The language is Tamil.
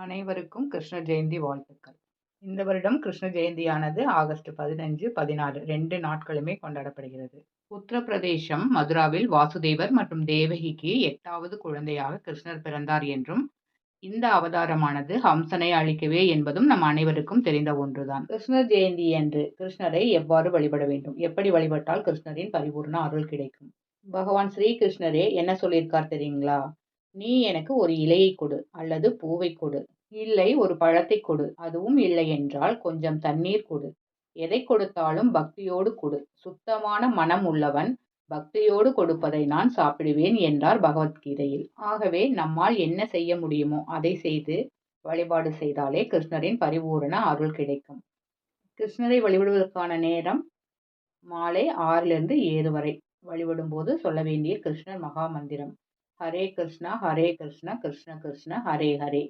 அனைவருக்கும் கிருஷ்ண ஜெயந்தி வாழ்த்துக்கள். இந்த வருடம் கிருஷ்ண ஜெயந்தியானது ஆகஸ்ட் 15, 16 2 நாட்களுமே கொண்டாடப்படுகிறது. உத்தரப்பிரதேசம் மதுராவில் வாசுதேவர் மற்றும் தேவகிக்கு 8வது குழந்தையாக கிருஷ்ணர் பிறந்தார் என்றும், இந்த அவதாரமானது ஹம்சனை அழிக்கவே என்பதும் நம் அனைவருக்கும் தெரிந்த ஒன்றுதான். கிருஷ்ணர் ஜெயந்தி அன்று கிருஷ்ணரை எவ்வாறு வழிபட வேண்டும்? எப்படி வழிபட்டால் கிருஷ்ணரின் பரிபூர்ண அருள் கிடைக்கும்? பகவான் ஸ்ரீகிருஷ்ணரே என்ன சொல்லியிருக்கார் தெரியுங்களா? நீ எனக்கு ஒரு இலையை கொடு அல்லது பூவை கொடு, இல்லை ஒரு பழத்தை கொடு, அதுவும் இல்லை என்றால் கொஞ்சம் தண்ணீர் கொடு, எதை கொடுத்தாலும் பக்தியோடு கொடு, சுத்தமான மனம் உள்ளவன் பக்தியோடு கொடுப்பதை நான் சாப்பிடுவேன் என்றார் பகவத்கீதையில். ஆகவே நம்மால் என்ன செய்ய முடியுமோ அதை செய்து வழிபாடு செய்தாலே கிருஷ்ணரின் பரிபூரண அருள் கிடைக்கும். கிருஷ்ணரை வழிபடுவதற்கான நேரம் மாலை 6லிருந்து 7 வரை. வழிபடும் போது சொல்ல வேண்டிய கிருஷ்ணர் மகா மந்திரம்: ஹரே கிருஷ்ணா கிருஷ்ண கிருஷ்ண ஹரே ஹரே,